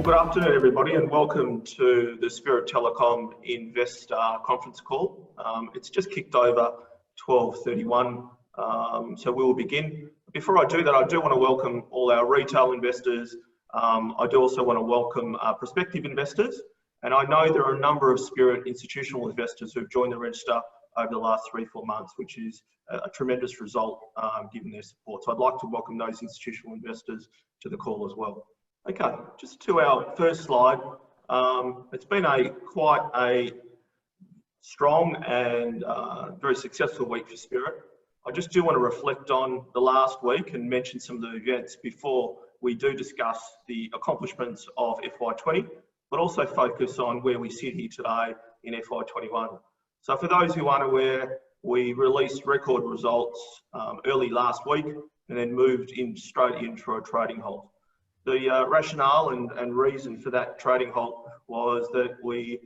Well, good afternoon, everybody, and welcome to the Spirit Telecom Investor Conference Call. It's just kicked over 12:31, so we will begin. Before I do that, I do want to welcome all our retail investors. I do also want to welcome prospective investors, and I know there are a number of Spirit institutional investors who have joined the register over the last 3-4 months, which is a tremendous result given their support. So I'd like to welcome those institutional investors to the call as well. Okay, just to our first slide. It's been quite a strong and very successful week for Spirit. I just do want to reflect on the last week and mention some of the events before we do discuss the accomplishments of FY20, but also focus on where we sit here today in FY21. So for those who aren't aware, we released record results early last week and then moved straight into a trading halt. The rationale and reason for that trading halt was that we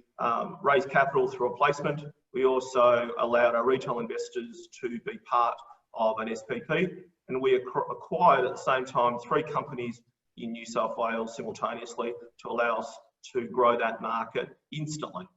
raised capital through a placement. We also allowed our retail investors to be part of an SPP, and we acquired at the same time 3 companies in New South Wales simultaneously to allow us to grow that market instantly.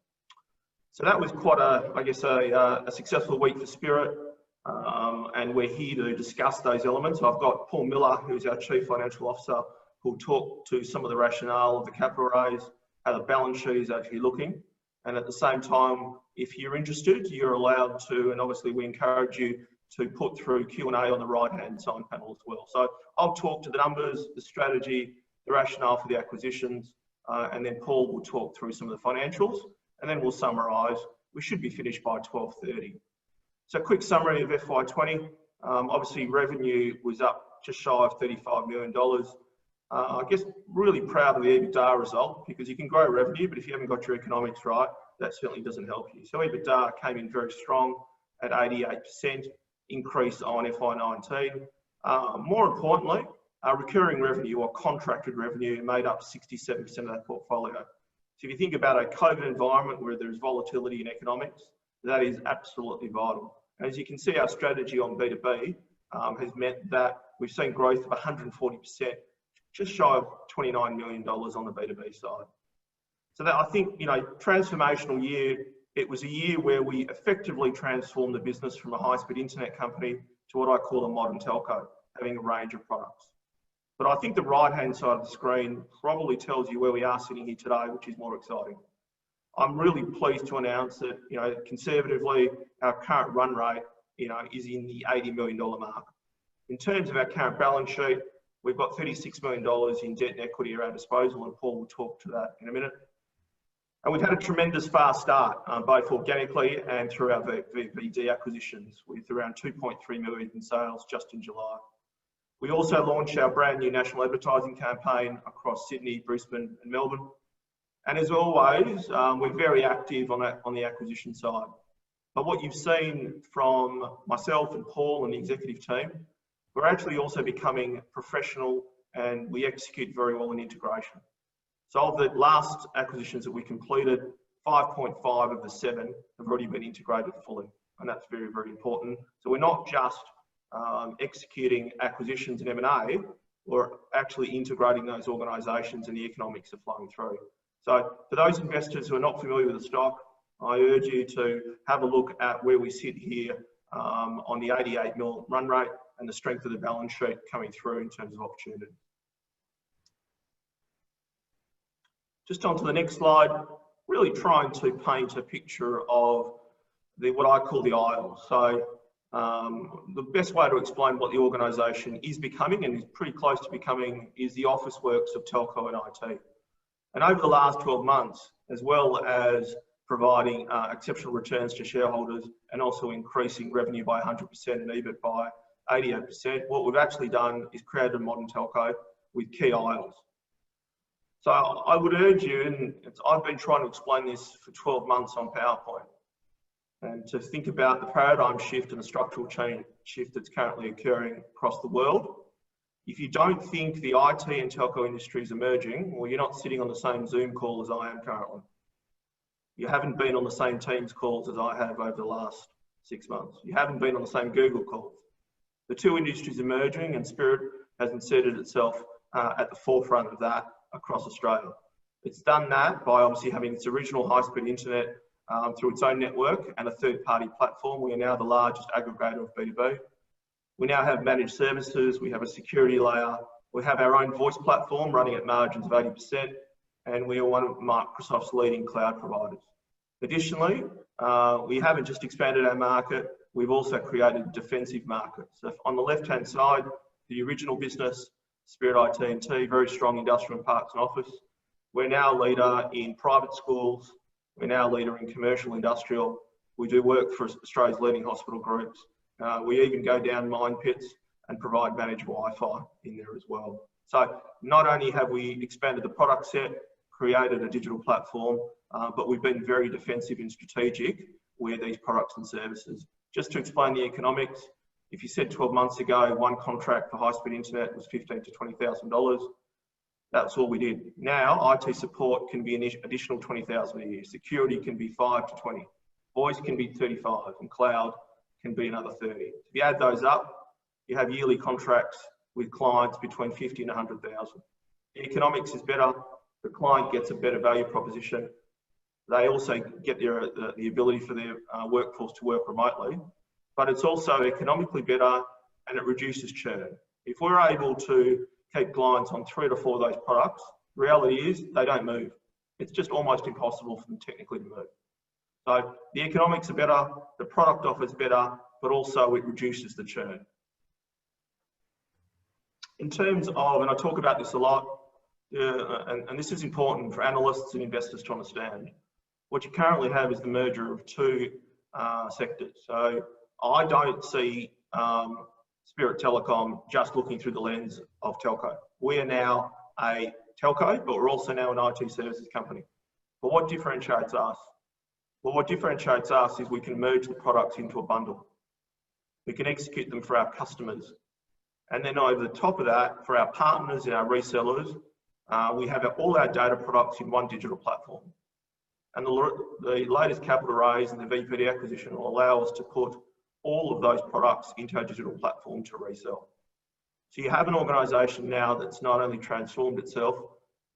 So that was quite a successful week for Spirit, and we're here to discuss those elements. I've got Paul Miller, who's our Chief Financial Officer, who'll talk to some of the rationale of the capital raise, how the balance sheet is actually looking. And at the same time, if you're interested, you're allowed to, and obviously we encourage you to put through Q&A on the right-hand side panel as well. So I'll talk to the numbers, the strategy, the rationale for the acquisitions, and then Paul will talk through some of the financials, and then we'll summarise. We should be finished by 12:30. So a quick summary of FY20. Obviously revenue was up just shy of $35 million. I guess really proud of the EBITDA result, because you can grow revenue, but if you haven't got your economics right, that certainly doesn't help you. So EBITDA came in very strong at 88% increase on FY19. More importantly, our recurring revenue or contracted revenue made up 67% of that portfolio. So if you think about a COVID environment where there's volatility in economics, that is absolutely vital. As you can see, our strategy on B2B has meant that we've seen growth of 140%, just shy of $29 million on the B2B side. So that, I think, transformational year. It was a year where we effectively transformed the business from a high-speed internet company to what I call a modern telco, having a range of products. But I think the right-hand side of the screen probably tells you where we are sitting here today, which is more exciting. I'm really pleased to announce that, conservatively, our current run rate, is in the $80 million mark. In terms of our current balance sheet, we've got $36 million in debt and equity at our disposal, and Paul will talk to that in a minute. And we've had a tremendous fast start, both organically and through our VVD acquisitions, with around 2.3 million in sales just in July. We also launched our brand new national advertising campaign across Sydney, Brisbane and Melbourne. And as always, we're very active on the acquisition side. But what you've seen from myself and Paul and the executive team, we're actually also becoming professional, and we execute very well in integration. So of the last acquisitions that we completed, 5.5 of the 7 have already been integrated fully, and that's very, very important. So we're not just executing acquisitions and M&A, we're actually integrating those organisations, and the economics are flowing through. So for those investors who are not familiar with the stock, I urge you to have a look at where we sit here on the 88 mil run rate and the strength of the balance sheet coming through in terms of opportunity. Just on to the next slide, really trying to paint a picture of what I call the aisle. So the best way to explain what the organisation is becoming, and is pretty close to becoming, is the office works of telco and IT. And over the last 12 months, as well as providing exceptional returns to shareholders and also increasing revenue by 100% and EBIT by 88%, what we've actually done is created a modern telco with key aisles. So I would urge you, and I've been trying to explain this for 12 months on PowerPoint, and to think about the paradigm shift and the structural change shift that's currently occurring across the world. If you don't think the IT and telco industry is emerging, well, you're not sitting on the same Zoom call as I am currently. You haven't been on the same Teams calls as I have over the last 6 months. You haven't been on the same Google calls. The two industries emerging, and Spirit has inserted itself at the forefront of that across Australia. It's done that by obviously having its original high-speed internet through its own network and a third-party platform. We are now the largest aggregator of B2B. We now have managed services, we have a security layer, we have our own voice platform running at margins of 80%, and we are one of Microsoft's leading cloud providers. Additionally, we haven't just expanded our market, we've also created a defensive market. So on the left-hand side, the original business, Spirit IT&T, very strong industrial and parks and office. We're now a leader in private schools, we're now a leader in commercial industrial. We do work for Australia's leading hospital groups. We even go down mine pits and provide managed Wi-Fi in there as well. So not only have we expanded the product set, created a digital platform, but we've been very defensive and strategic with these products and services. Just to explain the economics, if you said 12 months ago, one contract for high-speed internet was $15,000 to $20,000, that's all we did. Now, IT support can be an additional $20,000 a year. Security can be 5 to 20. Voice can be 35, and cloud can be another 30. If you add those up, you have yearly contracts with clients between 50 and 100,000. The economics is better. The client gets a better value proposition. They also get the ability for their workforce to work remotely, but it's also economically better and it reduces churn. If we're able to keep clients on 3 to 4 of those products, the reality is they don't move. It's just almost impossible for them technically to move. So the economics are better, the product offer's better, but also it reduces the churn. In terms of, and I talk about this a lot, and this is important for analysts and investors to understand, what you currently have is the merger of two sectors. So I don't see Spirit Telecom just looking through the lens of telco. We are now a telco, but we're also now an IT services company. But what differentiates us? Well, what differentiates us is we can merge the products into a bundle. We can execute them for our customers. And then over the top of that, for our partners and our resellers, we have all our data products in one digital platform. And the latest capital raise and the VPD acquisition will allow us to put all of those products into our digital platform to resell. So you have an organisation now that's not only transformed itself,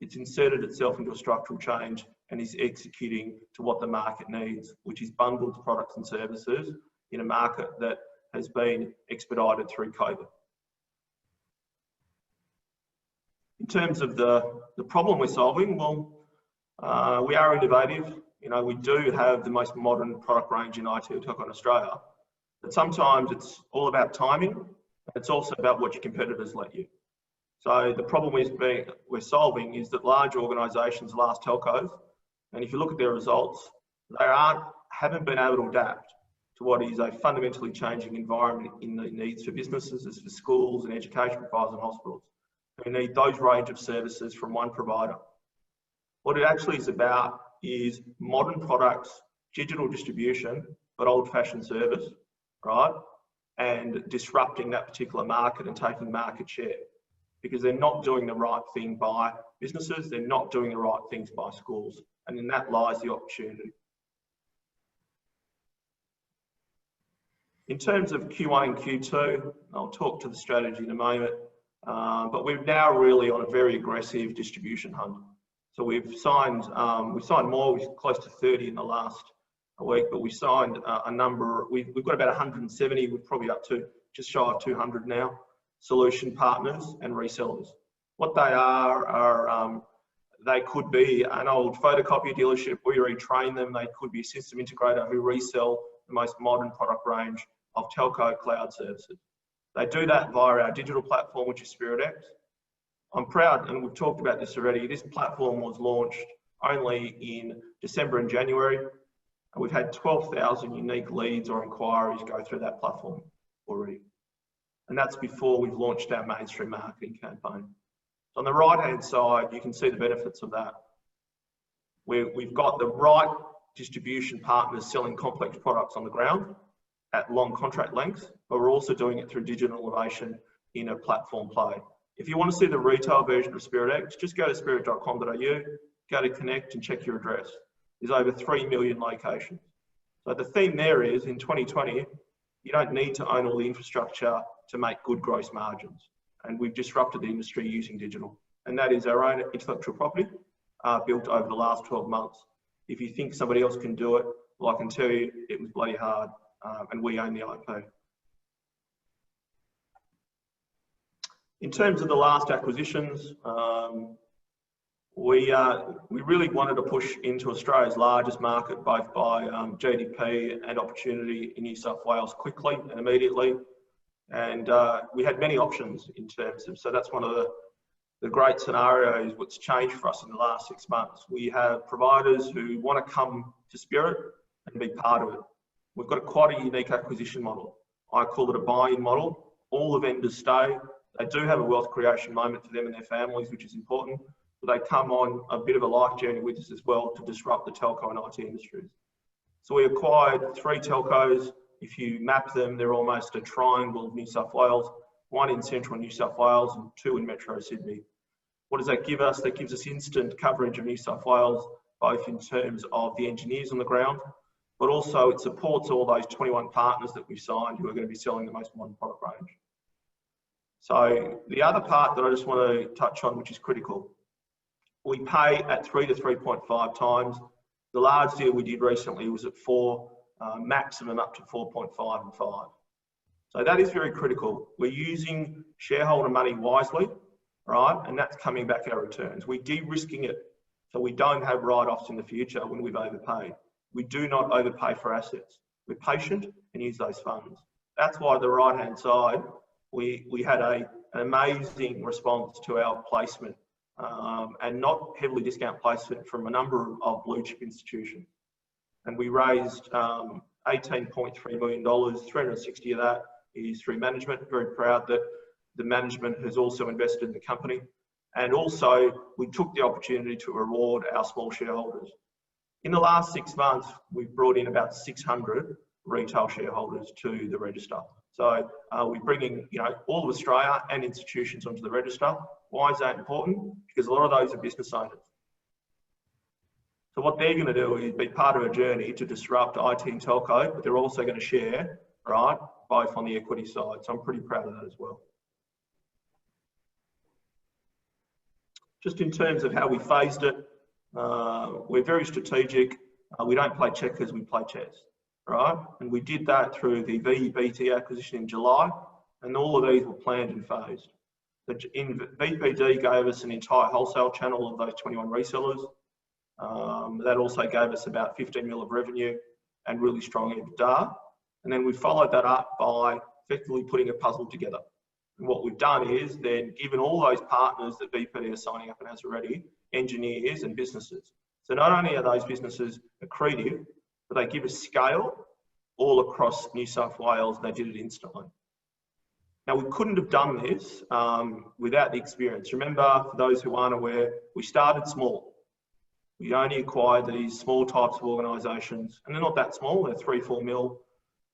it's inserted itself into a structural change and is executing to what the market needs, which is bundled products and services in a market that has been expedited through COVID. In terms of the problem we're solving, well, we are innovative. You know, we do have the most modern product range in IT telco in Australia, but sometimes it's all about timing. It's also about what your competitors let you. So the problem we're solving is that large organisations, large telcos, and if you look at their results, they haven't been able to adapt to what is a fundamentally changing environment in the needs for businesses, as for schools and education providers and hospitals. We need those range of services from one provider. What it actually is about is modern products, digital distribution, but old-fashioned service, right? And disrupting that particular market and taking market share, because they're not doing the right thing by businesses, they're not doing the right things by schools, and in that lies the opportunity. In terms of Q1 and Q2, I'll talk to the strategy in a moment, but we're now really on a very aggressive distribution hunt. So we've signed more, we're close to 30 in the last week, but we signed a number, we've got about 170, we're probably up to just shy of 200 now, solution partners and resellers. What they are they could be an old photocopier dealership, we retrain them, they could be a system integrator who resell the most modern product range of telco cloud services. They do that via our digital platform, which is SpiritX. I'm proud, and we've talked about this already, this platform was launched only in December and January, and we've had 12,000 unique leads or inquiries go through that platform already. And that's before we've launched our mainstream marketing campaign. So on the right-hand side, you can see the benefits of that. We've got the right distribution partners selling complex products on the ground at long contract lengths, but we're also doing it through digital innovation in a platform play. If you want to see the retail version of SpiritX, just go to spirit.com.au, go to connect and check your address. There's over 3 million locations. So the theme there is, in 2020, you don't need to own all the infrastructure to make good gross margins. And we've disrupted the industry using digital. And that is our own intellectual property, built over the last 12 months. If you think somebody else can do it, well, I can tell you it was bloody hard, and we own the IP. In terms of the last acquisitions, we really wanted to push into Australia's largest market, both by GDP and opportunity in New South Wales quickly and immediately. And we had many options in terms of, so that's one of the great scenarios what's changed for us in the last 6 months. We have providers who want to come to Spirit and be part of it. We've got quite a unique acquisition model. I call it a buy-in model. All the vendors stay. They do have a wealth creation moment for them and their families, which is important, but they come on a bit of a life journey with us as well to disrupt the telco and IT industries. So we acquired 3 telcos. If you map them, they're almost a triangle of New South Wales, 1 in central New South Wales and 2 in Metro Sydney. What does that give us? That gives us instant coverage of New South Wales, both in terms of the engineers on the ground, but also it supports all those 21 partners that we've signed who are going to be selling the most modern product range. So the other part that I just want to touch on, which is critical, we pay at 3 to 3.5 times. The large deal we did recently was at 4, maximum up to 4.5 and 5. So that is very critical. We're using shareholder money wisely, right? And that's coming back our returns. We're de-risking it, so we don't have write-offs in the future when we've overpaid. We do not overpay for assets. We're patient and use those funds. That's why the right-hand side, we had an amazing response to our placement, and not heavily discount placement from a number of blue chip institutions. And we raised $18.3 million, 360 of that is through management. Very proud that the management has also invested in the company. And also we took the opportunity to reward our small shareholders. In the last 6 months, we've brought in about 600 retail shareholders to the register. So we're bringing, all of Australia and institutions onto the register. Why is that important? Because a lot of those are business owners. So what they're going to do is be part of a journey to disrupt IT and telco, but they're also going to share, right, both on the equity side. So I'm pretty proud of that as well. Just in terms of how we phased it, we're very strategic. We don't play checkers, we play chess, right? And we did that through the VBT acquisition in July, and all of these were planned and phased. VPD gave us an entire wholesale channel of those 21 resellers. That also gave us about 15 mil of revenue and really strong EBITDA. And then we followed that up by effectively putting a puzzle together. And what we've done is then given all those partners that VPD are signing up and has already, engineers and businesses. So not only are those businesses accretive, but they give us scale all across New South Wales, and they did it instantly. Now, we couldn't have done this without the experience. Remember, for those who aren't aware, we started small. We only acquired these small types of organisations, and they're not that small, they're 3-4 mil,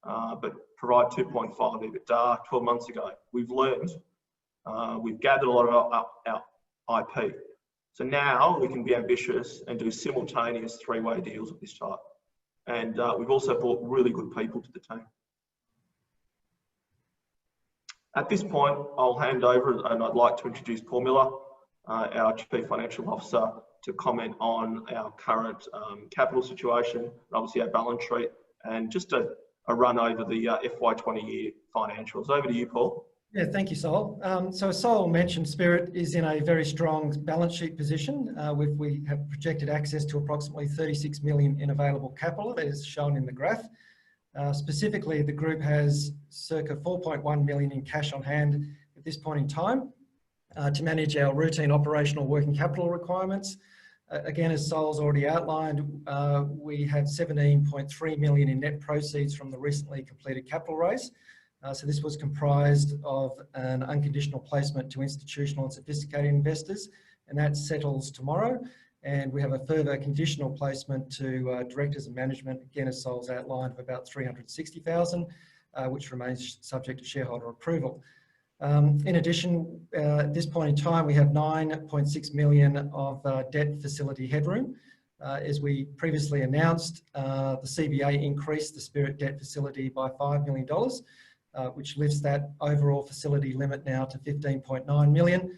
but provide 2.5 EBITDA 12 months ago. We've learned, we've gathered a lot of our IP. So now we can be ambitious and do simultaneous 3-way deals of this type. And we've also brought really good people to the team. At this point, I'll hand over and I'd like to introduce Paul Miller, our Chief Financial Officer, to comment on our current capital situation, and obviously our balance sheet, and just a run over the FY20 year financials. Over to you, Paul. Yeah, thank you, Sol. So as Sol mentioned, Spirit is in a very strong balance sheet position. We have projected access to approximately 36 million in available capital, as shown in the graph. Specifically, the group has circa 4.1 million in cash on hand at this point in time to manage our routine operational working capital requirements. Again, as Sol's already outlined, we have 17.3 million in net proceeds from the recently completed capital raise. So this was comprised of an unconditional placement to institutional and sophisticated investors, and that settles tomorrow. And we have a further conditional placement to directors and management, again, as Sol's outlined, of about 360,000, which remains subject to shareholder approval. In addition, at this point in time, we have 9.6 million of debt facility headroom. As we previously announced, the CBA increased the Spirit debt facility by $5 million, which lifts that overall facility limit now to 15.9 million.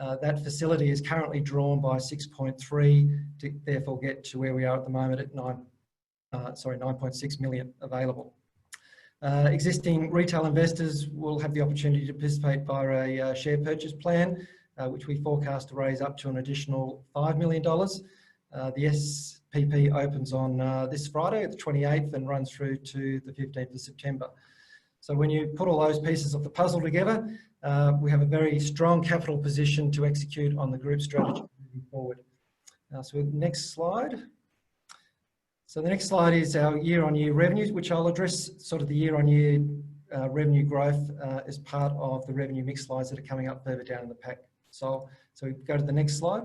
That facility is currently drawn by 6.3 to therefore get to where we are at the moment at 9.6 million available. Existing retail investors will have the opportunity to participate via a share purchase plan, which we forecast to raise up to an additional $5 million. The SPP opens on this Friday, the 28th, and runs through to the 15th of September. So when you put all those pieces of the puzzle together, we have a very strong capital position to execute on the group strategy moving forward. So next slide. So the next slide is our year-on-year revenues, which I'll address sort of the year-on-year revenue growth as part of the revenue mix slides that are coming up further down in the pack. So we go to the next slide.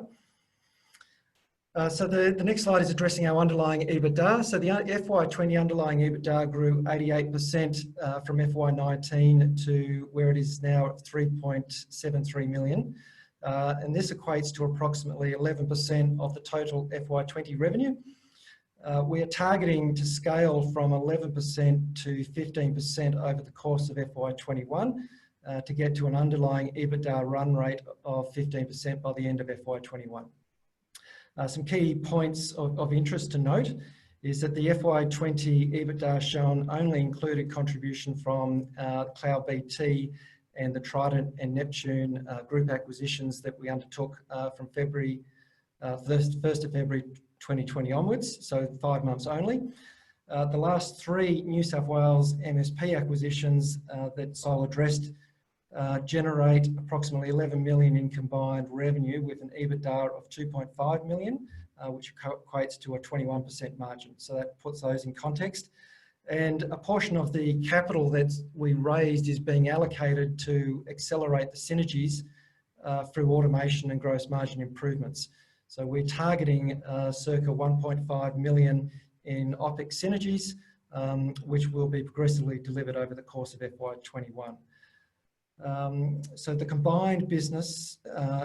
So the next slide is addressing our underlying EBITDA. So the FY20 underlying EBITDA grew 88% from FY19 to where it is now at 3.73 million. And this equates to approximately 11% of the total FY20 revenue. We are targeting to scale from 11% to 15% over the course of FY21 to get to an underlying EBITDA run rate of 15% by the end of FY21. Some key points of interest to note is that the FY20 EBITDA shown only included contribution from Cloud BT and the Trident and Neptune group acquisitions that we undertook from February, 1st of February 2020 onwards, so 5 months only. The last 3 New South Wales MSP acquisitions that Sol addressed generate approximately 11 million in combined revenue with an EBITDA of 2.5 million, which equates to a 21% margin. So that puts those in context. And a portion of the capital that we raised is being allocated to accelerate the synergies through automation and gross margin improvements. So we're targeting circa 1.5 million in OPEX synergies, which will be progressively delivered over the course of FY21. So the combined business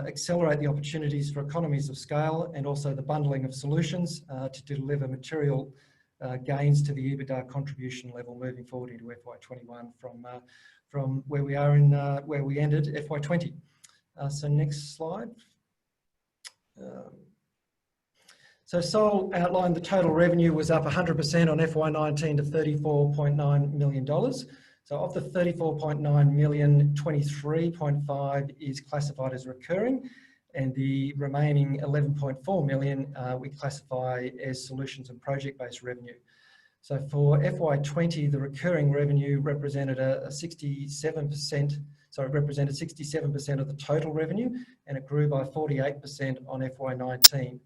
accelerate the opportunities for economies of scale and also the bundling of solutions to deliver material gains to the EBITDA contribution level moving forward into FY21 from where we are in where we ended FY20. So next slide. So Sol outlined the total revenue was up 100% on FY19 to $34.9 million. So of the 34.9 million, 23.5 is classified as recurring, and the remaining 11.4 million we classify as solutions and project-based revenue. So for FY20, the recurring revenue represented represented 67% of the total revenue, and it grew by 48% on FY19.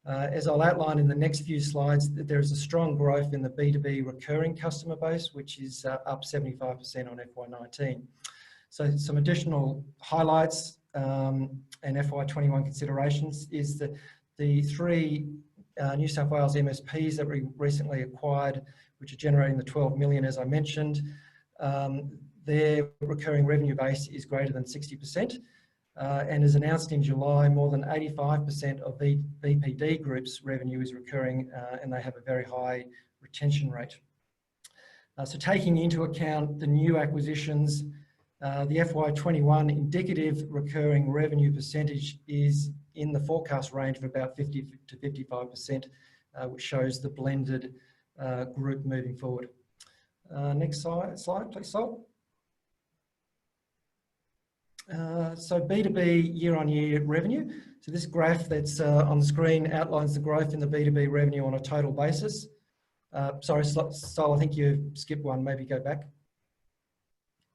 As I'll outline in the next few slides, there is a strong growth in the B2B recurring customer base, which is up 75% on FY19. So some additional highlights and FY21 considerations is that the 3 New South Wales MSPs that we recently acquired, which are generating the 12 million, as I mentioned, their recurring revenue base is greater than 60%. And as announced in July, more than 85% of BPD Group's revenue is recurring, and they have a very high retention rate. So taking into account the new acquisitions, the FY21 indicative recurring revenue percentage is in the forecast range of about 50 to 55%, which shows the blended group moving forward. Next slide, please, Sol. So B2B year-on-year revenue. So this graph that's on the screen outlines the growth in the B2B revenue on a total basis. Sorry, Sol, I think you skipped one, maybe go back.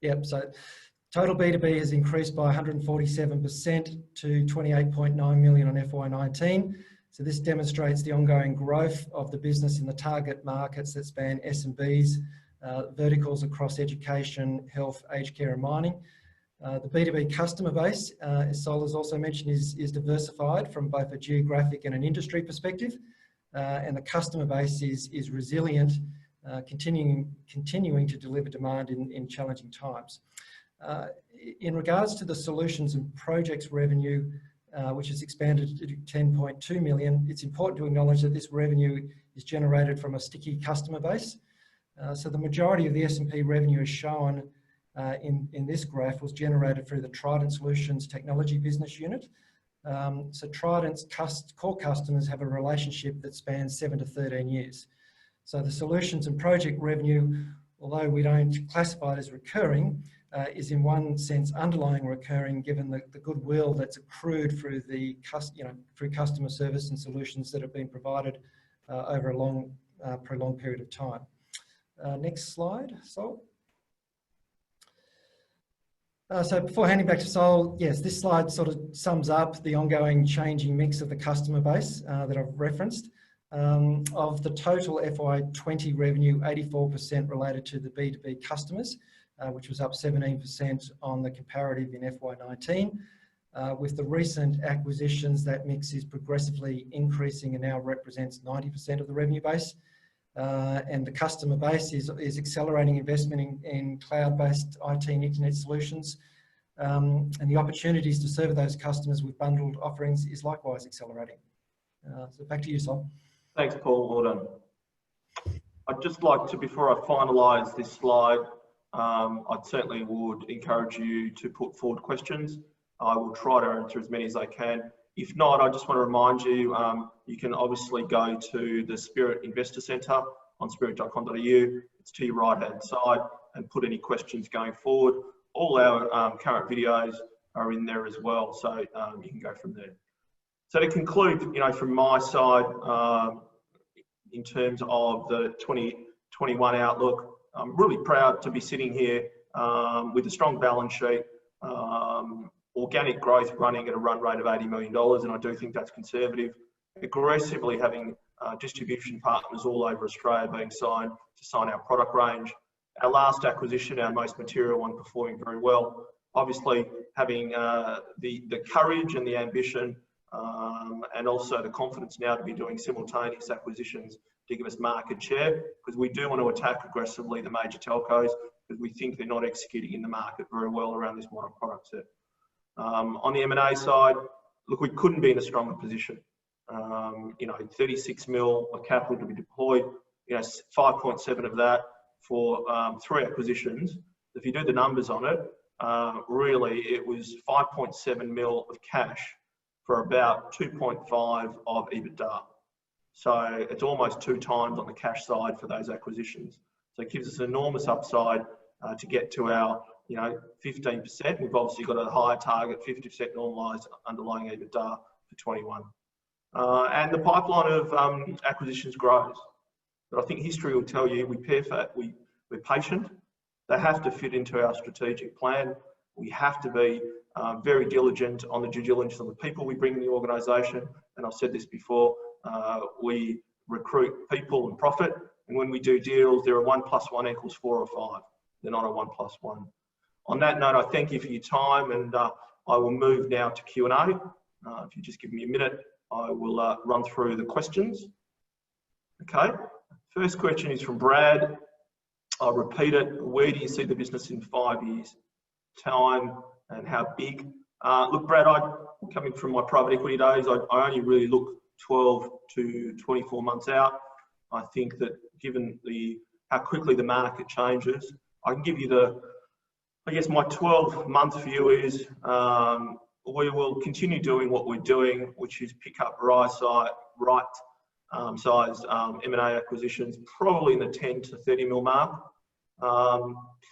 Yep, so total B2B has increased by 147% to 28.9 million on FY19. So this demonstrates the ongoing growth of the business in the target markets that span SMBs, verticals across education, health, aged care and mining. The B2B customer base, as Sol has also mentioned, is diversified from both a geographic and an industry perspective, and the customer base is resilient, continuing to deliver demand in challenging times. In regards to the solutions and projects revenue, which has expanded to 10.2 million, it's important to acknowledge that this revenue is generated from a sticky customer base. So the majority of the S&P revenue is shown in this graph was generated through the Trident Solutions Technology Business Unit. So Trident's core customers have a relationship that spans 7 to 13 years. So the solutions and project revenue, although we don't classify it as recurring, is in one sense underlying recurring, given the goodwill that's accrued through through customer service and solutions that have been provided over a prolonged period of time. Next slide, Sol. So before handing back to Sol, yes, this slide sort of sums up the ongoing changing mix of the customer base that I've referenced. Of the total FY20 revenue, 84% related to the B2B customers, which was up 17% on the comparative in FY19. With the recent acquisitions, that mix is progressively increasing and now represents 90% of the revenue base. And the customer base is accelerating investment in cloud-based IT and internet solutions. And the opportunities to serve those customers with bundled offerings is likewise accelerating. So back to you, Sol. Thanks, Paul. Well done. I'd just like to, before I finalise this slide, I certainly would encourage you to put forward questions. I will try to answer as many as I can. If not, I just want to remind you, you can obviously go to the Spirit Investor Centre on spirit.com.au. It's to your right-hand side, and put any questions going forward. All our current videos are in there as well, so you can go from there. So to conclude, from my side, in terms of the 2021 outlook, I'm really proud to be sitting here with a strong balance sheet, organic growth running at a run rate of $80 million, and I do think that's conservative. Aggressively having distribution partners all over Australia being signed to sign our product range. Our last acquisition, our most material one, performing very well. Obviously, having the courage and the ambition and also the confidence now to be doing simultaneous acquisitions to give us market share, because we do want to attack aggressively the major telcos, because we think they're not executing in the market very well around this modern product set. On the M&A side, look, we couldn't be in a stronger position. 36 mil of capital to be deployed, 5.7 of that for 3 acquisitions. If you do the numbers on it, really it was 5.7 mil of cash for about 2.5 of EBITDA. So it's almost 2 times on the cash side for those acquisitions. So it gives us enormous upside to get to our 15%. We've obviously got a higher target, 50% normalised underlying EBITDA for 21. And the pipeline of acquisitions grows. But I think history will tell you we're patient. They have to fit into our strategic plan. We have to be very diligent on the due diligence of the people we bring in the organisation. And I've said this before, we recruit people and profit. And when we do deals, they're a 1 + 1 = 4 or 5. They're not a 1 + 1. On that note, I thank you for your time, and I will move now to Q&A. If you just give me a minute, I will run through the questions. Okay, first question is from Brad. I'll repeat it. Where do you see the business in 5 years' time, and how big? Look, Brad, coming from my private equity days, I only really look 12 to 24 months out. I think that given how quickly the market changes, I can give you my 12-month view is we will continue doing what we're doing, which is pick up right-sized M&A acquisitions, probably in the 10 to 30 mil mark.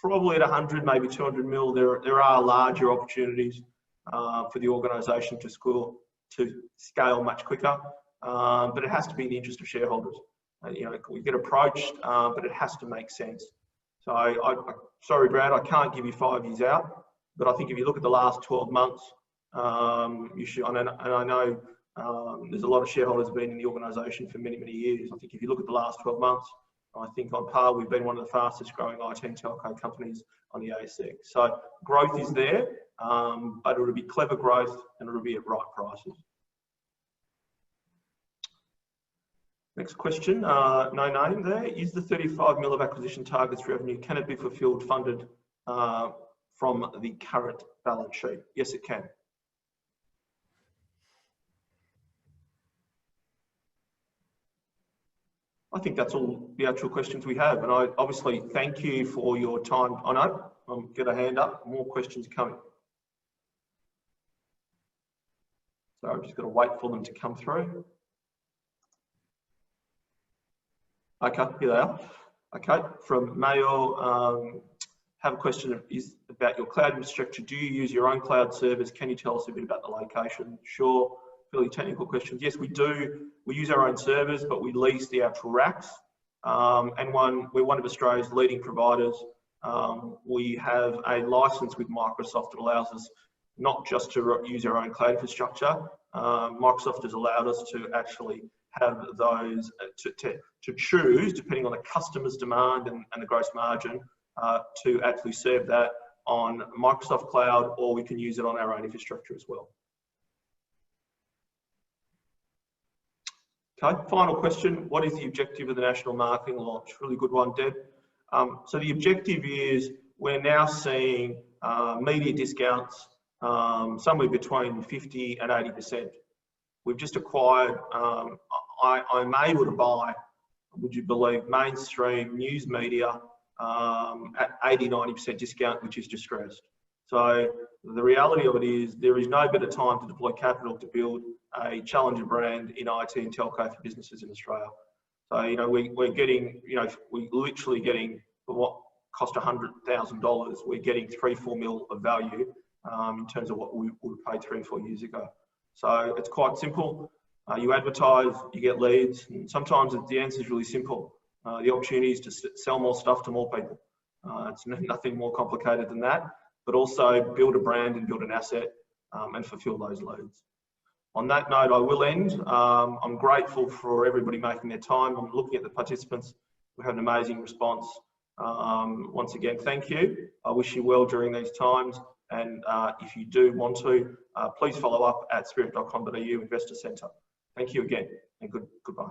Probably at 100, maybe 200 mil, there are larger opportunities for the organisation to scale much quicker, but it has to be in the interest of shareholders. We get approached, but it has to make sense. So sorry, Brad, I can't give you 5 years out, but I think if you look at the last 12 months, you should. And I know there's a lot of shareholders who've been in the organisation for many, many years. I think if you look at the last 12 months, I think on par, we've been one of the fastest growing IT and telco companies on the ASX. So growth is there, but it'll be clever growth and it'll be at right prices. Next question, no name there. Is the 35 mil of acquisition targets revenue, can it be fulfilled, funded from the current balance sheet? Yes, it can. I think that's all the actual questions we have. And I obviously thank you for your time. I know Get a hand up. More questions coming. So I've just got to wait for them to come through. Okay, here they are. Okay, from Mayo, have a question is about your cloud infrastructure. Do you use your own cloud servers? Can you tell us a bit about the location? Sure, fairly technical questions. Yes, we do. We use our own servers, but we lease the actual racks. And we're one of Australia's leading providers. We have a license with Microsoft that allows us not just to use our own cloud infrastructure. Microsoft has allowed us to actually have those, to choose, depending on the customer's demand and the gross margin, to actually serve that on Microsoft Cloud, or we can use it on our own infrastructure as well. Okay, final question. What is the objective of the national marketing launch? Really good one, Deb. So the objective is we're now seeing media discounts somewhere between 50 and 80%. We've just acquired, I'm able to buy, would you believe, mainstream news media at 80, 90% discount, which is distressed. So the reality of it is there is no better time to deploy capital to build a challenger brand in IT and telco for businesses in Australia. So, you know, we're getting, you know, we're literally getting, for what cost $100,000, we're getting 3-4 mil of value in terms of what we would have paid 3 or 4 years ago. So it's quite simple. You advertise, you get leads, and sometimes the answer is really simple. The opportunity is to sell more stuff to more people. It's nothing more complicated than that, but also build a brand and build an asset and fulfill those leads. On that note, I will end. I'm grateful for everybody making their time. I'm looking at the participants. We have an amazing response. Once again, thank you. I wish you well during these times. And if you do want to, please follow up at spirit.com.au Investor Centre. Thank you again, and goodbye.